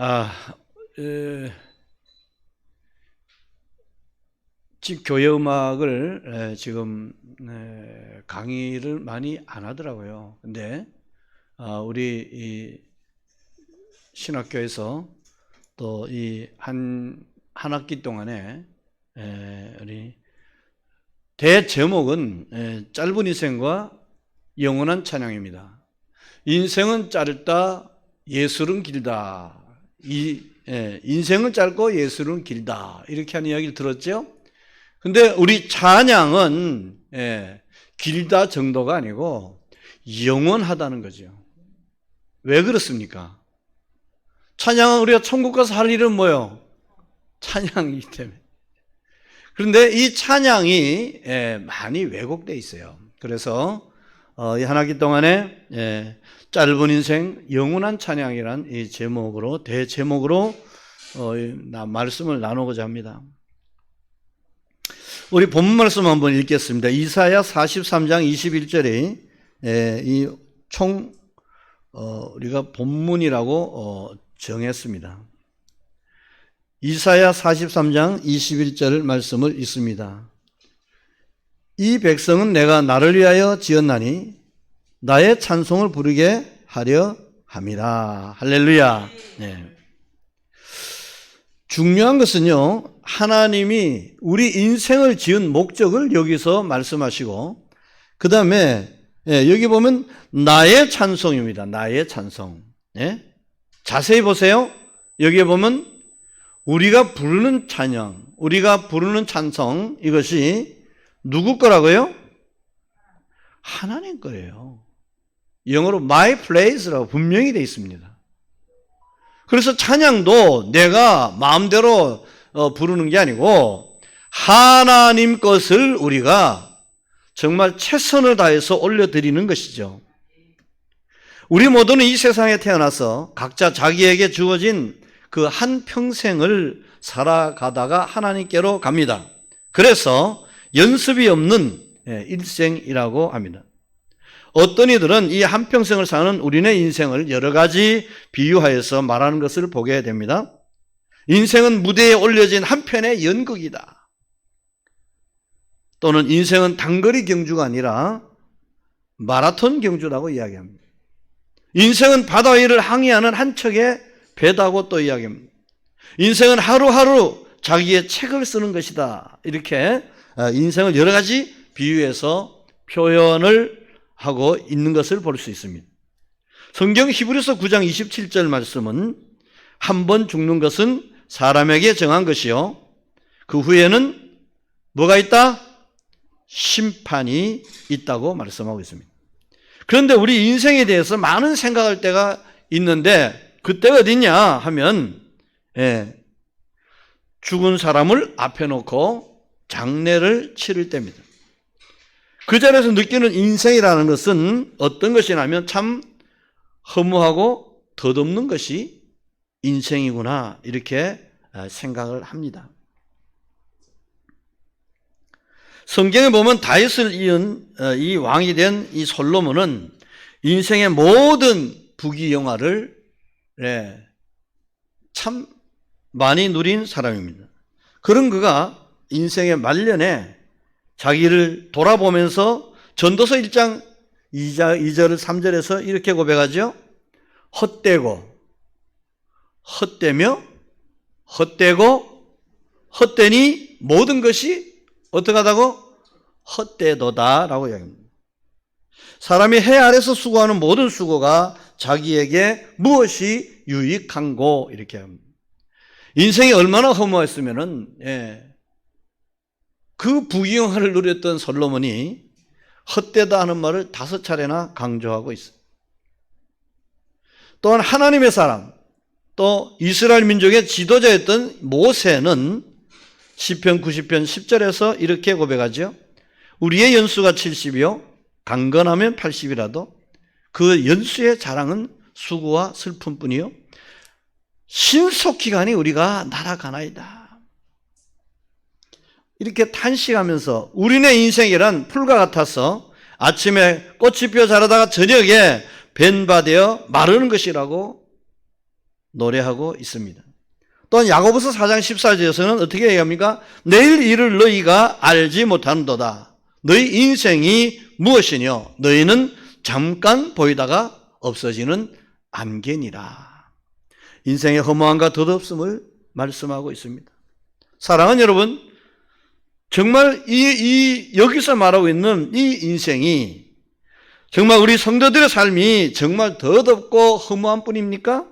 아, 에, 지금 교회 음악을 지금 강의를 많이 안 하더라고요. 근데 우리 이 신학교에서 또 이 한 학기 동안에 우리 대제목은 짧은 인생과 영원한 찬양입니다. 인생은 짧다, 예술은 길다. 인생은 짧고 예술은 길다. 이렇게 하는 이야기를 들었죠? 근데 우리 찬양은 길다 정도가 아니고 영원하다는 거죠. 왜 그렇습니까? 찬양은 우리가 천국 가서 할 일은 뭐예요? 찬양이기 때문에. 그런데 이 찬양이 많이 왜곡되어 있어요. 그래서 이 한 학기 동안에 짧은 인생 영원한 찬양이란 이 제목으로 대제목으로 말씀을 나누고자 합니다. 우리 본문 말씀 한번 읽겠습니다. 이사야 43장 21절에 이 총 우리가 본문이라고 정했습니다. 이사야 43장 21절 말씀을 읽습니다. 이 백성은 내가 나를 위하여 지었나니 나의 찬송을 부르게 하려 함이라. 할렐루야. 네. 중요한 것은요, 하나님이 우리 인생을 지은 목적을 여기서 말씀하시고, 그 다음에 여기 보면 나의 찬송입니다. 나의 찬송. 네? 자세히 보세요. 여기에 보면 우리가 부르는 찬양, 우리가 부르는 찬송, 이것이 누구 거라고요? 하나님 거예요. 영어로 my place라고 분명히 되어 있습니다. 그래서 찬양도 내가 마음대로 부르는 게 아니고 하나님 것을 우리가 정말 최선을 다해서 올려드리는 것이죠. 우리 모두는 이 세상에 태어나서 각자 자기에게 주어진 그 한 평생을 살아가다가 하나님께로 갑니다. 그래서 연습이 없는 일생이라고 합니다. 어떤 이들은 이 한평생을 사는 우리네 인생을 여러 가지 비유하여서 말하는 것을 보게 됩니다. 인생은 무대에 올려진 한 편의 연극이다. 또는 인생은 단거리 경주가 아니라 마라톤 경주라고 이야기합니다. 인생은 바다 위를 항해하는 한 척의 배다고 또 이야기합니다. 인생은 하루하루 자기의 책을 쓰는 것이다. 이렇게 인생을 여러 가지 비유해서 표현을 하고 있는 것을 볼 수 있습니다. 성경 히브리서 9장 27절 말씀은 한 번 죽는 것은 사람에게 정한 것이요 그 후에는 뭐가 있다? 심판이 있다고 말씀하고 있습니다. 그런데 우리 인생에 대해서 많은 생각할 때가 있는데 그때가 어디냐 하면 죽은 사람을 앞에 놓고 장례를 치를 때입니다. 그 자리에서 느끼는 인생이라는 것은 어떤 것이냐면 참 허무하고 덧없는 것이 인생이구나 이렇게 생각을 합니다. 성경에 보면 다윗을 이은 이 왕이 된 이 솔로몬은 인생의 모든 부귀영화를 참 많이 누린 사람입니다. 그런 그가 인생의 말년에 자기를 돌아보면서 전도서 1장 2절 3절에서 이렇게 고백하죠. 헛되고 헛되며 헛되고 헛되니 모든 것이 어떻게 하다고? 헛되도다 라고 이야기합니다. 사람이 해 아래서 수고하는 모든 수고가 자기에게 무엇이 유익한고 이렇게 합니다. 인생이 얼마나 허무했으면은 그 부귀영화를 누렸던 솔로몬이 헛되다 하는 말을 5차례나 강조하고 있어요. 또한 하나님의 사람, 또 이스라엘 민족의 지도자였던 모세는 시편 90편 10절에서 이렇게 고백하죠. 우리의 연수가 70이요 강건하면 80이라도 그 연수의 자랑은 수고와 슬픔뿐이요 신속기간이 우리가 날아가나이다. 이렇게 탄식하면서 우리네 인생이란 풀과 같아서 아침에 꽃이 피어 자라다가 저녁에 벤바되어 마르는 것이라고 노래하고 있습니다. 또한 야고보서 4장 14절에서는 어떻게 얘기합니까? 내일 일을 너희가 알지 못하는도다. 너희 인생이 무엇이뇨? 너희는 잠깐 보이다가 없어지는 안개니라. 인생의 허무함과 덧없음을 말씀하고 있습니다. 사랑하는 여러분, 정말 여기서 말하고 있는 이 인생이 정말 우리 성도들의 삶이 정말 덧없고 허무한 뿐입니까?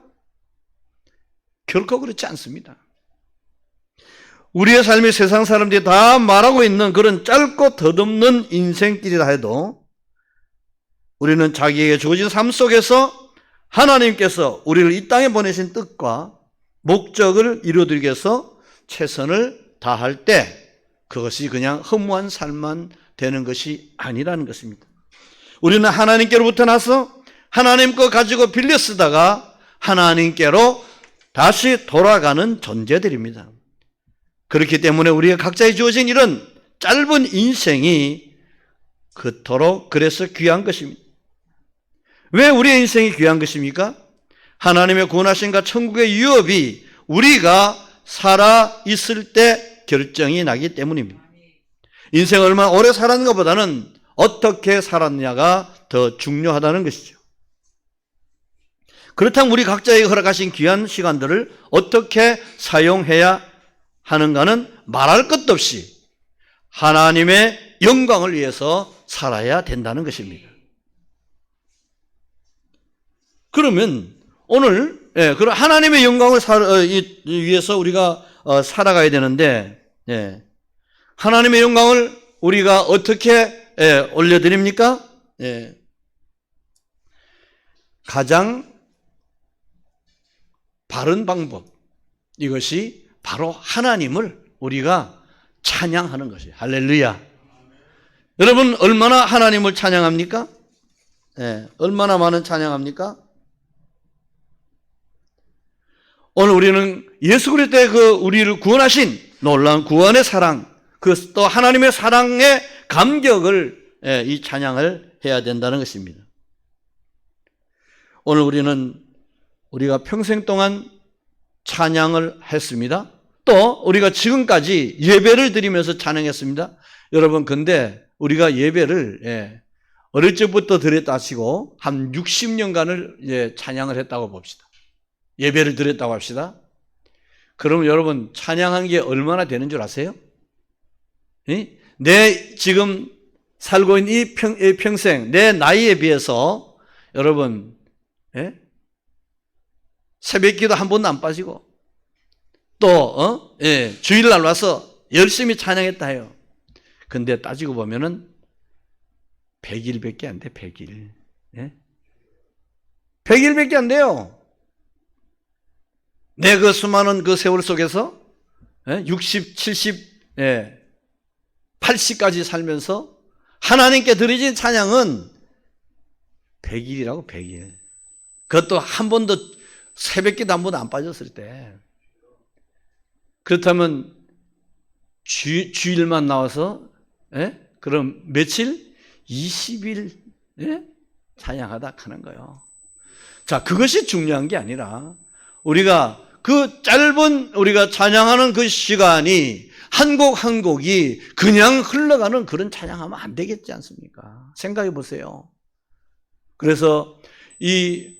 결코 그렇지 않습니다. 우리의 삶이 세상 사람들이 다 말하고 있는 그런 짧고 덧없는 인생길이라 해도 우리는 자기에게 주어진 삶 속에서 하나님께서 우리를 이 땅에 보내신 뜻과 목적을 이루어드리기 위해서 최선을 다할 때 그것이 그냥 허무한 삶만 되는 것이 아니라는 것입니다. 우리는 하나님께로부터 나서 하나님 거 가지고 빌려 쓰다가 하나님께로 다시 돌아가는 존재들입니다. 그렇기 때문에 우리가 각자에 주어진 이런 짧은 인생이 그토록 그래서 귀한 것입니다. 왜 우리의 인생이 귀한 것입니까? 하나님의 구원하심과 천국의 유업이 우리가 살아 있을 때 결정이 나기 때문입니다. 인생을 얼마나 오래 살았는가 보다는 어떻게 살았느냐가 더 중요하다는 것이죠. 그렇다면 우리 각자에게 허락하신 귀한 시간들을 어떻게 사용해야 하는가는 말할 것도 없이 하나님의 영광을 위해서 살아야 된다는 것입니다. 그러면 오늘 그런 하나님의 영광을 위해서 우리가 살아가야 되는데 하나님의 영광을 우리가 어떻게 올려드립니까? 가장 바른 방법, 이것이 바로 하나님을 우리가 찬양하는 것이에요. 할렐루야. 여러분 얼마나 하나님을 찬양합니까? 얼마나 많은 찬양합니까? 오늘 우리는 예수 그리스도의 우리를 구원하신 놀라운 구원의 사랑, 또 하나님의 사랑의 감격을 이 찬양을 해야 된다는 것입니다. 오늘 우리가 평생 동안 찬양을 했습니다. 또 우리가 지금까지 예배를 드리면서 찬양했습니다. 여러분 근데 우리가 예배를 어릴 적부터 드렸다 하시고 한 60년간을 찬양을 했다고 봅시다. 예배를 드렸다고 합시다. 그러면 여러분 찬양한 게 얼마나 되는 줄 아세요? 내 지금 살고 있는 이 평생 내 나이에 비해서 여러분 새벽기도 한 번도 안 빠지고 또 주일날 와서 열심히 찬양했다 해요. 근데 따지고 보면은 100일밖에 안 돼. 100일. 100일밖에 안 돼요. 내 그 수많은 그 세월 속에서 60, 70, 80까지 살면서 하나님께 드려진 찬양은 100일이라고. 100일. 그것도 한 번도 새벽기도 한 번도 안 빠졌을 때. 그렇다면 주일만 나와서 그럼 며칠? 20일 찬양하다 하는 거예요. 자, 그것이 중요한 게 아니라 우리가 그 짧은 우리가 찬양하는 그 시간이 한 곡 한 곡이 그냥 흘러가는 그런 찬양하면 안 되겠지 않습니까? 생각해 보세요. 그래서 이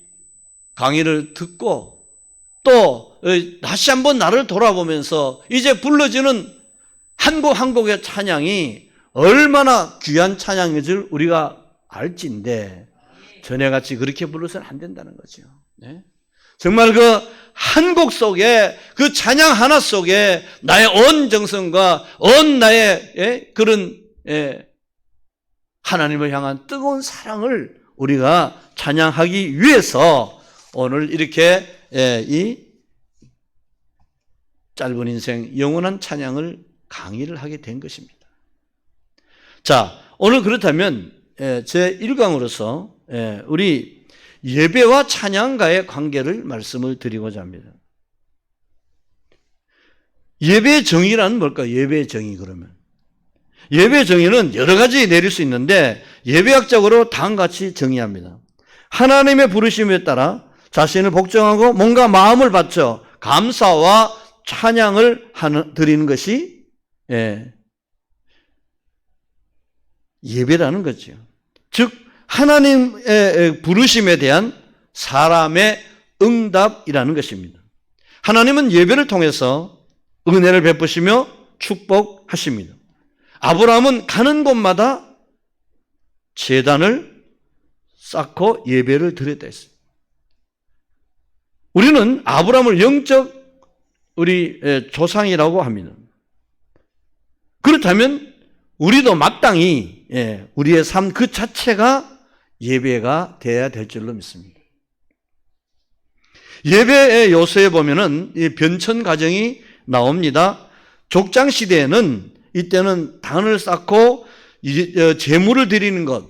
강의를 듣고 또 다시 한번 나를 돌아보면서 이제 불러지는 한 곡 한 곡의 찬양이 얼마나 귀한 찬양인지를 우리가 알지인데 전에같이 그렇게 불러서는 안 된다는 거죠. 정말 그 한 곡 속에 그 찬양 하나 속에 나의 온 정성과 온 나의 그런 하나님을 향한 뜨거운 사랑을 우리가 찬양하기 위해서 오늘 이렇게 이 짧은 인생 영원한 찬양을 강의를 하게 된 것입니다. 자, 오늘 그렇다면 제 1강으로서 우리 예배와 찬양과의 관계를 말씀을 드리고자 합니다. 예배의 정의란 뭘까요? 예배의 정의 그러면. 예배의 정의는 여러 가지 내릴 수 있는데 예배학적으로 다음과 같이 정의합니다. 하나님의 부르심에 따라 자신을 복종하고 뭔가 마음을 바쳐 감사와 찬양을 드리는 것이 예배라는 거죠. 즉 하나님의 부르심에 대한 사람의 응답이라는 것입니다. 하나님은 예배를 통해서 은혜를 베푸시며 축복하십니다. 아브라함은 가는 곳마다 제단을 쌓고 예배를 드렸다 했어요. 우리는 아브라함을 영적 우리 조상이라고 합니다. 그렇다면 우리도 마땅히 우리의 삶 그 자체가 예배가 되어야 될 줄로 믿습니다. 예배의 요소에 보면은 이 변천 과정이 나옵니다. 족장 시대에는 이때는 단을 쌓고 제물을 드리는 것,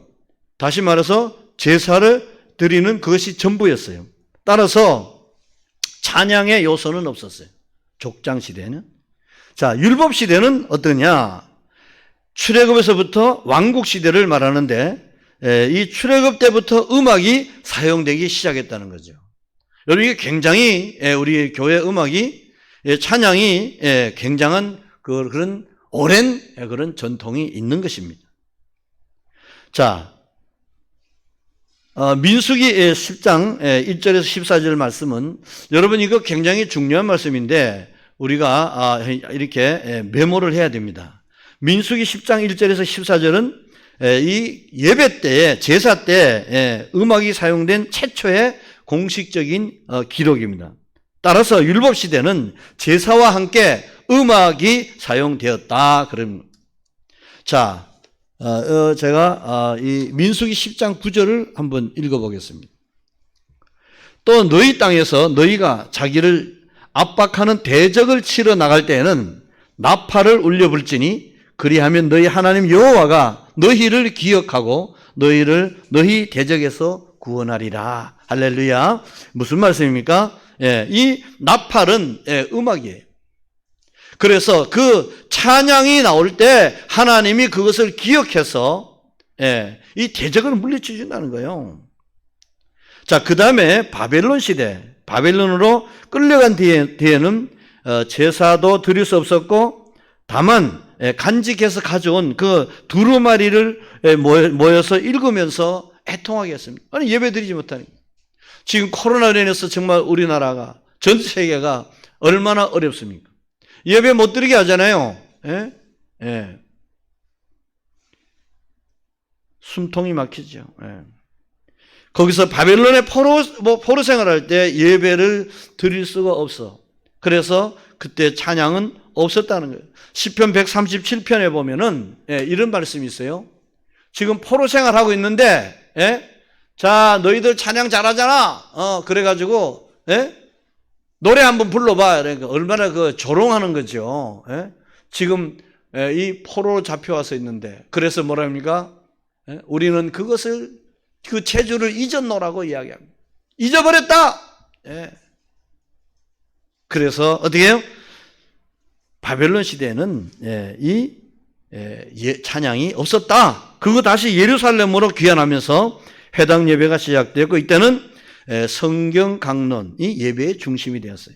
다시 말해서 제사를 드리는 그것이 전부였어요. 따라서 찬양의 요소는 없었어요. 족장 시대에는. 자, 율법 시대는 어떠냐? 출애굽에서부터 왕국 시대를 말하는데 이 출애굽 때부터 음악이 사용되기 시작했다는 거죠. 여러분 이게 굉장히 우리 교회 음악이 찬양이 굉장한 그런 오랜 그런 전통이 있는 것입니다. 자, 민수기 10장 1절에서 14절 말씀은 여러분 이거 굉장히 중요한 말씀인데 우리가 이렇게 메모를 해야 됩니다. 민수기 10장 1절에서 14절은 이 예배 때에 제사 때 음악이 사용된 최초의 공식적인 기록입니다. 따라서 율법 시대는 제사와 함께 음악이 사용되었다 그럽니다. 자, 제가 이 민수기 10장 9절을 한번 읽어보겠습니다. 또 너희 땅에서 너희가 자기를 압박하는 대적을 치러 나갈 때에는 나팔을 울려불지니 그리하면 너희 하나님 여호와가 너희를 기억하고 너희 대적에서 구원하리라. 할렐루야. 무슨 말씀입니까? 이 나팔은 음악이에요. 그래서 그 찬양이 나올 때 하나님이 그것을 기억해서 이 대적을 물리쳐준다는 거예요. 자, 그 다음에 바벨론 시대, 바벨론으로 끌려간 뒤에는 제사도 드릴 수 없었고 다만 간직해서 가져온 그 두루마리를 모여서 읽으면서 애통하게 했습니다. 아니 예배 드리지 못하니까. 지금 코로나로 인해서 정말 우리나라가 전 세계가 얼마나 어렵습니까? 예배 못 드리게 하잖아요. 숨통이 막히죠. 거기서 바벨론의 포로 생활할 때 예배를 드릴 수가 없어. 그래서 그때 찬양은 없었다는 거예요. 시편 137편에 보면은 이런 말씀이 있어요. 지금 포로 생활하고 있는데 자 너희들 찬양 잘하잖아. 그래가지고 노래 한번 불러봐. 그러니까 얼마나 그 조롱하는 거죠. 지금 이 포로로 잡혀와서 있는데 그래서 뭐라 합니까? 우리는 그것을 그 체주를 잊었노라고 이야기합니다. 잊어버렸다. 그래서 어떻게 해요? 바벨론 시대에는 이 찬양이 없었다. 그거 다시 예루살렘으로 귀환하면서 회당 예배가 시작되었고 이때는 성경 강론이 예배의 중심이 되었어요.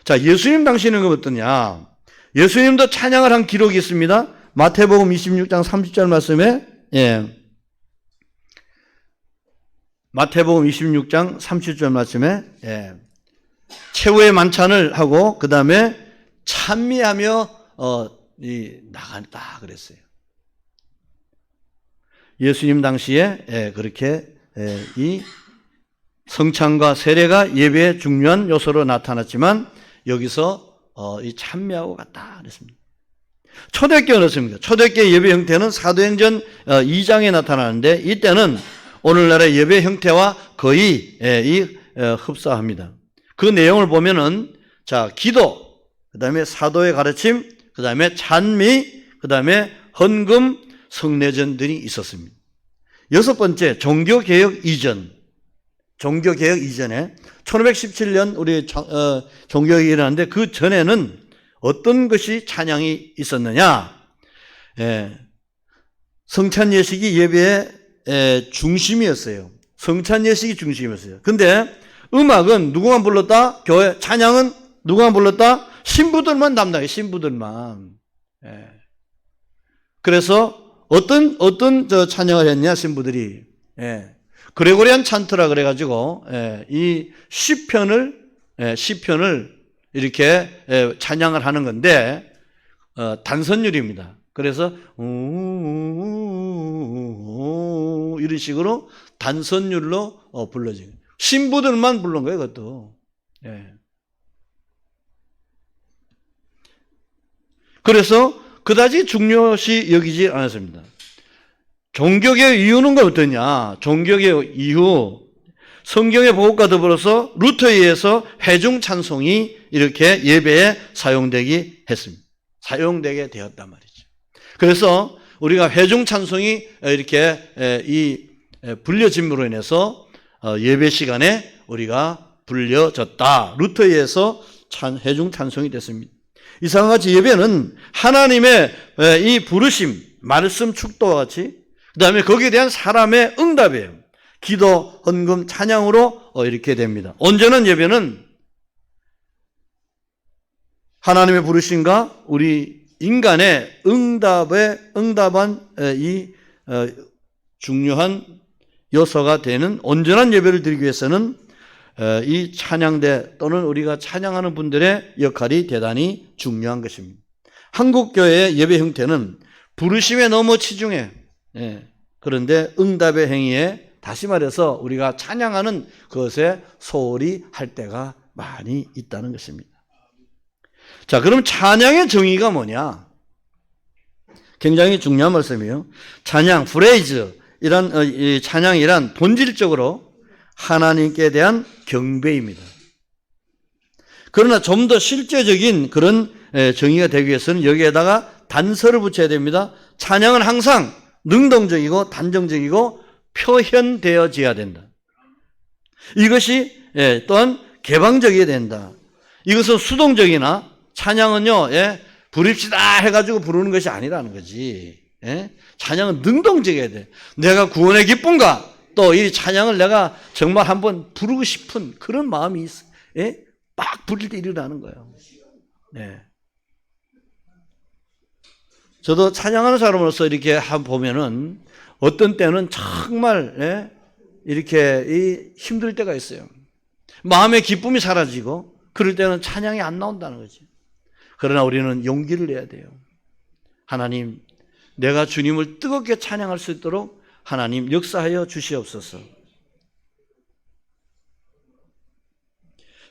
자, 예수님 당시에는 어떠냐? 예수님도 찬양을 한 기록이 있습니다. 마태복음 26장 30절 말씀에 마태복음 26장 30절 말씀에 최후의 만찬을 하고 그 다음에 찬미하며 나간다 그랬어요. 예수님 당시에 그렇게 이 성찬과 세례가 예배의 중요한 요소로 나타났지만 여기서 이 찬미하고 갔다 그랬습니다. 초대교회는 어떻습니까? 초대교회 예배 형태는 사도행전 2장에 나타나는데 이때는 오늘날의 예배 형태와 거의 흡사합니다. 그 내용을 보면은 자 기도, 그 다음에 사도의 가르침, 그 다음에 찬미, 그 다음에 헌금, 성례전들이 있었습니다. 여섯 번째 종교개혁 이전. 종교개혁 이전에 1517년 우리 종교개혁이 일어났는데 그 전에는 어떤 것이 찬양이 있었느냐? 성찬 예식이 예배의 중심이었어요. 성찬 예식이 중심이었어요. 근데 음악은 누구만 불렀다? 교회. 찬양은 누구만 불렀다? 신부들만 담당해. 신부들만. 예. 그래서 어떤 저 찬양을 했냐? 신부들이. 예. 그레고리안 찬트라 그래가지고 이 시편을 이렇게 찬양을 하는 건데 단선율입니다. 그래서 이런 식으로 단선율로 불러지고 신부들만 부른 거예요. 그것도. 예. 그래서 그다지 중요시 여기지 않았습니다. 종교개혁 이유는 어떠냐? 종교개혁 이후 성경의 보급과 더불어서 루터에 의해서 회중 찬송이 이렇게 예배에 사용되게 했습니다. 사용되게 되었단 말이죠. 그래서 우리가 회중 찬송이 이렇게 이 불려짐으로 인해서 예배 시간에 우리가 불려졌다. 루터에 의해서 회중 찬송이 됐습니다. 이상과 같이 예배는 하나님의 이 부르심, 말씀 축도와 같이 그 다음에 거기에 대한 사람의 응답이에요. 기도, 헌금, 찬양으로 이렇게 됩니다. 온전한 예배는 하나님의 부르심과 우리 인간의 응답한 이 중요한 요소가 되는 온전한 예배를 드리기 위해서는 이 찬양대 또는 우리가 찬양하는 분들의 역할이 대단히 중요한 것입니다. 한국교회의 예배 형태는 부르심에 너무 치중해. 그런데 응답의 행위에 다시 말해서 우리가 찬양하는 것에 소홀히 할 때가 많이 있다는 것입니다. 자, 그럼 찬양의 정의가 뭐냐? 굉장히 중요한 말씀이에요. 찬양, 프레이즈, 이 찬양이란 본질적으로 하나님께 대한 경배입니다. 그러나 좀 더 실제적인 그런 정의가 되기 위해서는 여기에다가 단서를 붙여야 됩니다. 찬양은 항상 능동적이고 단정적이고 표현되어져야 된다. 이것이 또한 개방적이어야 된다. 이것은 수동적이나 찬양은요, 부릅시다 해가지고 부르는 것이 아니라는 거지. 찬양은 능동적이어야 돼. 내가 구원의 기쁨과 또 이 찬양을 내가 정말 한번 부르고 싶은 그런 마음이 있어. 막 부를 때 일어나는 거예요. 저도 찬양하는 사람으로서 이렇게 보면은 어떤 때는 정말 이렇게 힘들 때가 있어요. 마음의 기쁨이 사라지고 그럴 때는 찬양이 안 나온다는 거지. 그러나 우리는 용기를 내야 돼요. 하나님, 내가 주님을 뜨겁게 찬양할 수 있도록 하나님 역사하여 주시옵소서.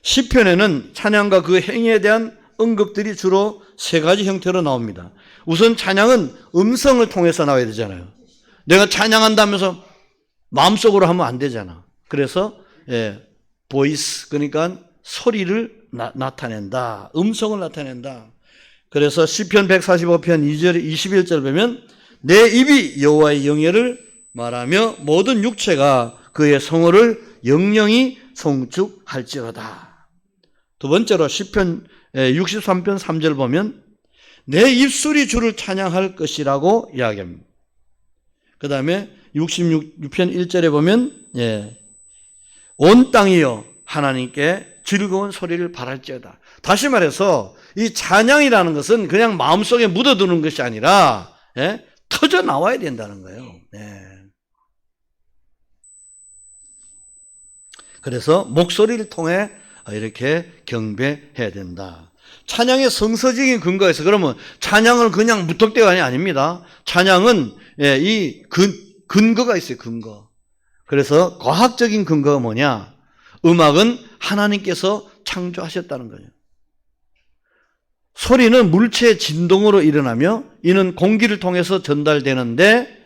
시편에는 찬양과 그 행위에 대한 언급들이 주로 세 가지 형태로 나옵니다. 우선 찬양은 음성을 통해서 나와야 되잖아요. 내가 찬양한다면서 마음속으로 하면 안 되잖아. 그래서 보이스, 그러니까 소리를 나타낸다. 음성을 나타낸다. 그래서 시편 145편 2절 21절 보면 내 입이 여호와의 영예를 말하며 모든 육체가 그의 성호를 영영히 송축할지어다. 두 번째로 시편 63편 3절 보면 내 입술이 주를 찬양할 것이라고 이야기합니다. 그 다음에 66편 1절에 보면 온 땅이여 하나님께 즐거운 소리를 바랄지어다. 다시 말해서 이 찬양이라는 것은 그냥 마음속에 묻어두는 것이 아니라 터져 나와야 된다는 거예요. 그래서 목소리를 통해 이렇게 경배해야 된다. 찬양의 성서적인 근거가 있어. 그러면 찬양은 그냥 무턱대관이 아닙니다. 찬양은 이 근거가 있어요. 근거. 그래서 과학적인 근거가 뭐냐? 음악은 하나님께서 창조하셨다는 거예요. 소리는 물체의 진동으로 일어나며 이는 공기를 통해서 전달되는데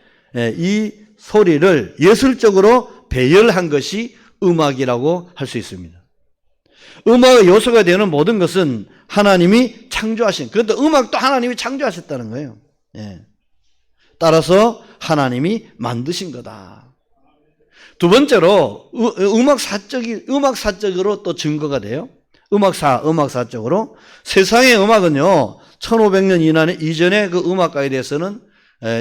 이 소리를 예술적으로 배열한 것이 음악이라고 할 수 있습니다. 음악의 요소가 되는 모든 것은 하나님이 창조하신, 그런데 음악도 하나님이 창조하셨다는 거예요. 따라서 하나님이 만드신 거다. 두 번째로 음악사적으로 또 증거가 돼요. 음악사적으로 세상의 음악은요 1500년 이전의 그 음악가에 대해서는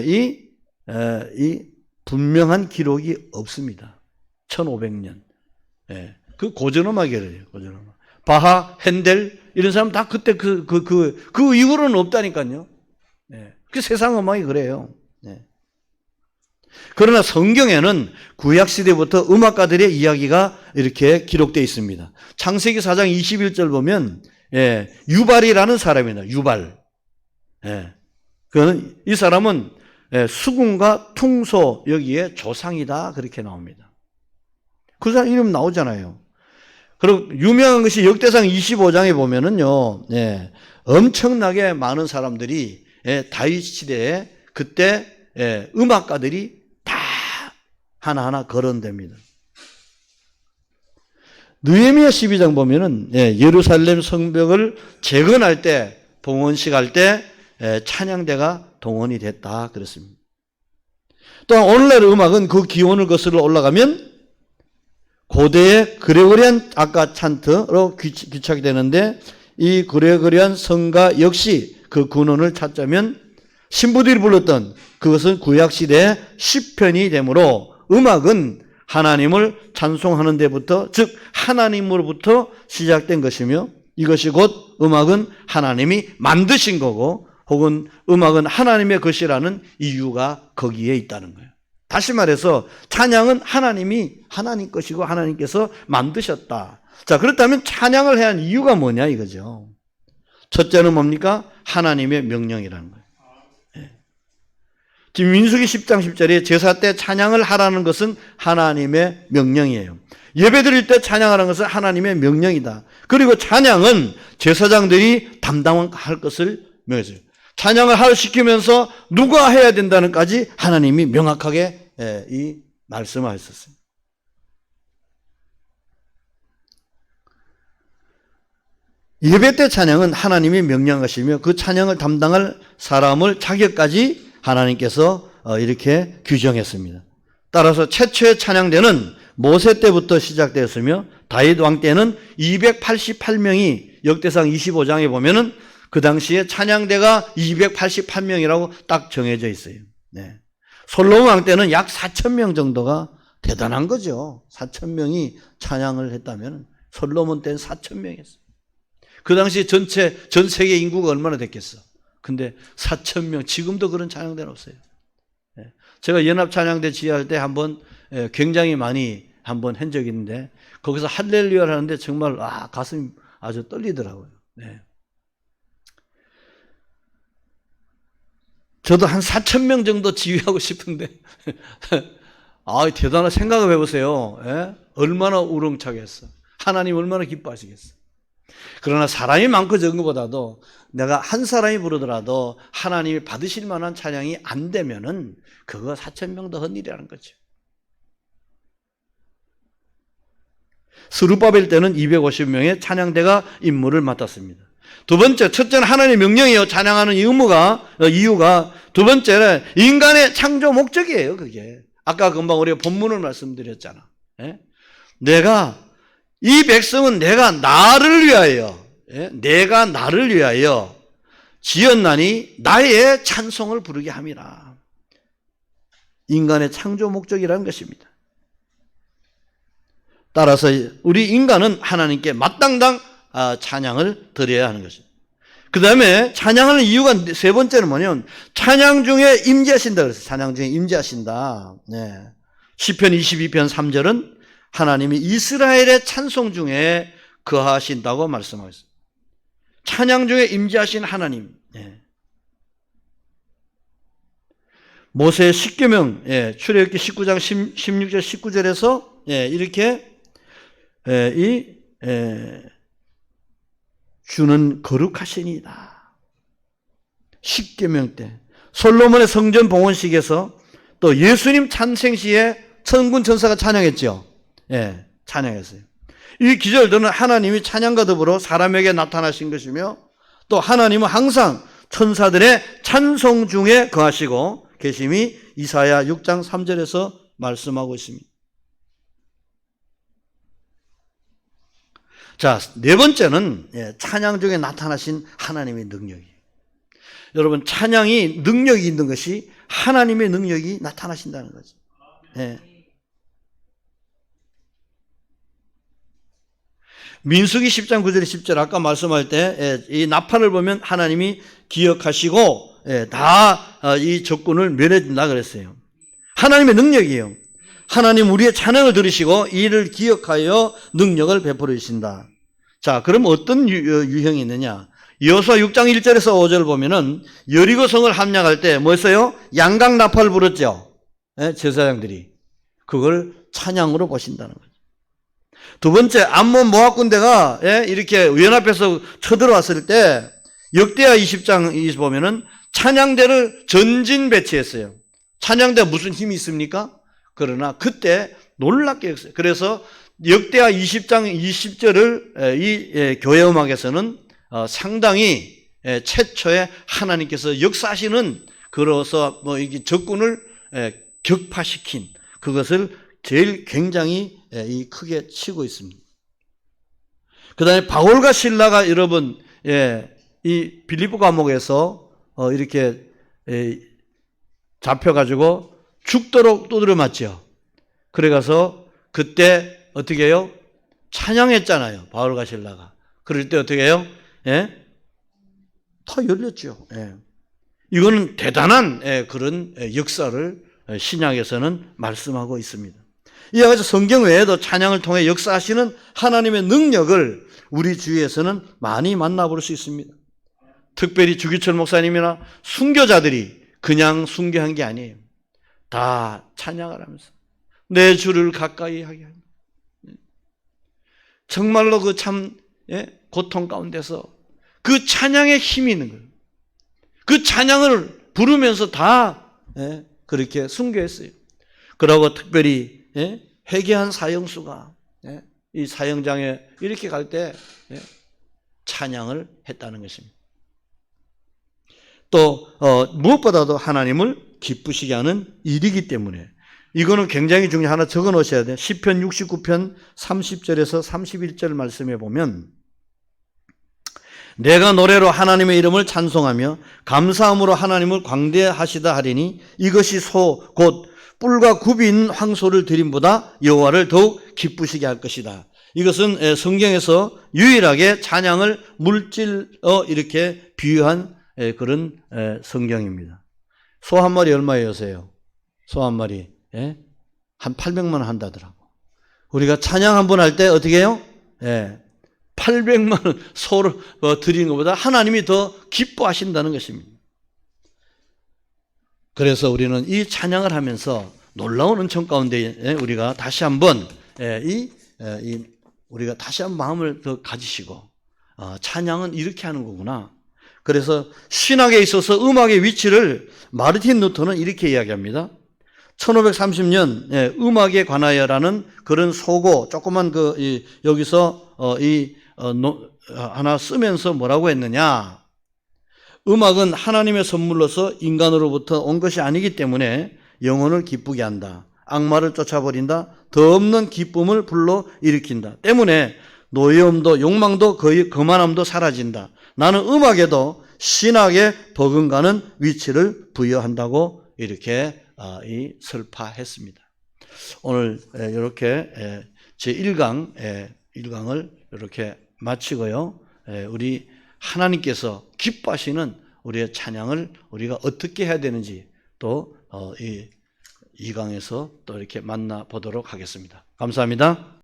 이 분명한 기록이 없습니다. 1500년. 그 고전음악이래요. 고전음악. 바하, 핸델 이런 사람 다 그때 그 이후로는 없다니까요. 네. 그 세상 음악이 그래요. 네. 그러나 성경에는 구약 시대부터 음악가들의 이야기가 이렇게 기록되어 있습니다. 창세기 4장 21절 보면 유발이라는 사람이다. 유발. 그는 이 사람은 수군과 퉁소 여기에 조상이다 그렇게 나옵니다. 그 사람 이름 나오잖아요. 그리고 유명한 것이 역대상 25장에 보면은요, 엄청나게 많은 사람들이 다윗 시대에 그때 음악가들이 다 하나하나 거론됩니다. 느헤미야 12장 보면은 예루살렘 성벽을 재건할 때 봉헌식 할 때 찬양대가 동원이 됐다 그랬습니다. 또한 오늘날 음악은 그 기원을 거슬러 올라가면 고대의 그레고리안 아까 찬트로 귀착이 되는데 이 그레고리안 성가 역시 그 근원을 찾자면 신부들이 불렀던 그것은 구약시대의 시편이 되므로 음악은 하나님을 찬송하는 데부터 즉 하나님으로부터 시작된 것이며 이것이 곧 음악은 하나님이 만드신 거고 혹은 음악은 하나님의 것이라는 이유가 거기에 있다는 거예요. 다시 말해서 찬양은 하나님이 하나님 것이고 하나님께서 만드셨다. 자, 그렇다면 찬양을 해야 하는 이유가 뭐냐 이거죠. 첫째는 뭡니까? 하나님의 명령이라는 거예요. 지금 민수기 10장 10절에 제사 때 찬양을 하라는 것은 하나님의 명령이에요. 예배 드릴 때 찬양하라는 것은 하나님의 명령이다. 그리고 찬양은 제사장들이 담당할 것을 명했어요. 찬양을 시키면서 누가 해야 된다는까지 하나님이 명확하게 이 말씀하셨어요. 예배 때 찬양은 하나님이 명령하시며 그 찬양을 담당할 사람을 자격까지 하나님께서 이렇게 규정했습니다. 따라서 최초의 찬양대는 모세 때부터 시작되었으며 다윗 왕 때는 288명이 역대상 25장에 보면은 그 당시에 찬양대가 288명이라고 딱 정해져 있어요. 솔로몬 왕 때는 약 4,000명 정도가 대단한 거죠. 4,000명이 찬양을 했다면 솔로몬 때는 4,000명이었어요. 그 당시 전 세계 인구가 얼마나 됐겠어. 근데 4,000명, 지금도 그런 찬양대는 없어요. 제가 연합 찬양대 지휘할 때 한번 굉장히 많이 한번 한 적이 있는데 거기서 할렐루야를 하는데 정말 가슴이 아주 떨리더라고요. 저도 한 4,000명 정도 지휘하고 싶은데 대단한 생각을 해보세요. 얼마나 우렁차겠어. 하나님 얼마나 기뻐하시겠어. 그러나 사람이 많고 적은 것보다도 내가 한 사람이 부르더라도 하나님이 받으실 만한 찬양이 안 되면은 그거 4,000명도 헛일이라는 거죠. 스룹바벨 때는 250명의 찬양대가 임무를 맡았습니다. 두 번째, 첫째는 하나님의 명령이에요. 찬양하는 이유가. 두 번째는 인간의 창조 목적이에요. 그게 아까 금방 우리가 본문을 말씀드렸잖아. 이 백성은 내가 나를 위하여 지었나니 나의 찬송을 부르게 함이라. 인간의 창조 목적이라는 것입니다. 따라서 우리 인간은 하나님께 마땅당 찬양을 드려야 하는 것입니다. 그 다음에 찬양하는 이유가 세 번째는 뭐냐면 찬양 중에 임재하신다 그랬어요. 찬양 중에 임재하신다. 시편 22편 3절은 하나님이 이스라엘의 찬송 중에 거하신다고 말씀하셨어요. 찬양 중에 임재하신 하나님. 모세의 십계명 출애굽기 19장 16절 19절에서 이렇게 주는 거룩하시니이다. 십계명 때 솔로몬의 성전 봉헌식에서 또 예수님 찬생시에 천군 천사가 찬양했죠. 찬양했어요. 이 기절들은 하나님이 찬양과 더불어 사람에게 나타나신 것이며 또 하나님은 항상 천사들의 찬송 중에 거하시고 계심이 이사야 6장 3절에서 말씀하고 있습니다. 자, 네 번째는 찬양 중에 나타나신 하나님의 능력이에요. 여러분, 찬양이 능력이 있는 것이 하나님의 능력이 나타나신다는 거죠. 민수기 10장 9절 10절 아까 말씀할 때 이 나팔을 보면 하나님이 기억하시고 다 이 적군을 멸해준다 그랬어요. 하나님의 능력이에요. 하나님 우리의 찬양을 들으시고 이를 기억하여 능력을 베풀어 주신다. 자, 그럼 어떤 유형이 있느냐? 여호수아 6장 1절에서 5절 보면은 여리고 성을 함락할 때 뭐 했어요? 양각 나팔을 불었죠. 제사장들이. 그걸 찬양으로 보신다는 거죠. 두 번째, 암몬 모압 군대가 이렇게 연합해서 쳐들어왔을 때 역대하 20장 보면은 찬양대를 전진 배치했어요. 찬양대 무슨 힘이 있습니까? 그러나 그때 놀랍게 했어요. 그래서 역대하 20장 20절을 이 교회 음악에서는 상당히 최초에 하나님께서 역사하시는 그로서 뭐 이게 적군을 격파시킨 그것을 제일 굉장히 크게 치고 있습니다. 그 다음에 바울과 실라가 여러분 이 빌립보 감옥에서 이렇게 잡혀가지고 죽도록 두드려 맞죠. 그래가서 그때 어떻게 해요? 찬양했잖아요. 바울과 실라가. 그럴 때 어떻게 해요? 다 열렸죠. 이거는 대단한 그런 역사를 신약에서는 말씀하고 있습니다. 이와 같이 성경 외에도 찬양을 통해 역사하시는 하나님의 능력을 우리 주위에서는 많이 만나볼 수 있습니다. 특별히 주기철 목사님이나 순교자들이 그냥 순교한 게 아니에요. 다 찬양을 하면서 내 주를 가까이 하게 합니다. 정말로 그 참 고통 가운데서 그 찬양의 힘이 있는 거예요. 그 찬양을 부르면서 다 그렇게 순교했어요. 그러고 특별히 회개한 사형수가 이 사형장에 이렇게 갈 때 찬양을 했다는 것입니다. 또 무엇보다도 하나님을 기쁘시게 하는 일이기 때문에 이거는 굉장히 중요해. 하나 적어 놓으셔야 돼요. 시편 69편 30절에서 31절 말씀에 보면 내가 노래로 하나님의 이름을 찬송하며 감사함으로 하나님을 광대하시다 하리니 이것이 소 곧 뿔과 굽이 있는 황소를 드림보다 여호와를 더욱 기쁘시게 할 것이다. 이것은 성경에서 유일하게 찬양을 물질로 이렇게 비유한 그런 성경입니다. 소 한 마리 얼마예요, 요새요? 소 한 마리 한 800만 원 한다더라고. 우리가 찬양 한 번 할 때 어떻게 해요? 800만 원 소를 드리는 것보다 하나님이 더 기뻐하신다는 것입니다. 그래서 우리는 이 찬양을 하면서 놀라운 은총 가운데 우리가 다시 한번 우리가 다시 한번 마음을 더 가지시고 찬양은 이렇게 하는 거구나. 그래서 신학에 있어서 음악의 위치를 마르틴 루터는 이렇게 이야기합니다. 1530년 음악에 관하여라는 그런 소고 조그만 여기서 하나 쓰면서 뭐라고 했느냐? 음악은 하나님의 선물로서 인간으로부터 온 것이 아니기 때문에 영혼을 기쁘게 한다. 악마를 쫓아버린다. 더 없는 기쁨을 불러 일으킨다. 때문에 노여움도 욕망도 거만함도 사라진다. 나는 음악에도 신학에 버금가는 위치를 부여한다고 이렇게 설파했습니다. 오늘 이렇게 제 1강을 이렇게 마치고요. 우리 하나님께서 기뻐하시는 우리의 찬양을 우리가 어떻게 해야 되는지 또 이 2강에서 또 이렇게 만나보도록 하겠습니다. 감사합니다.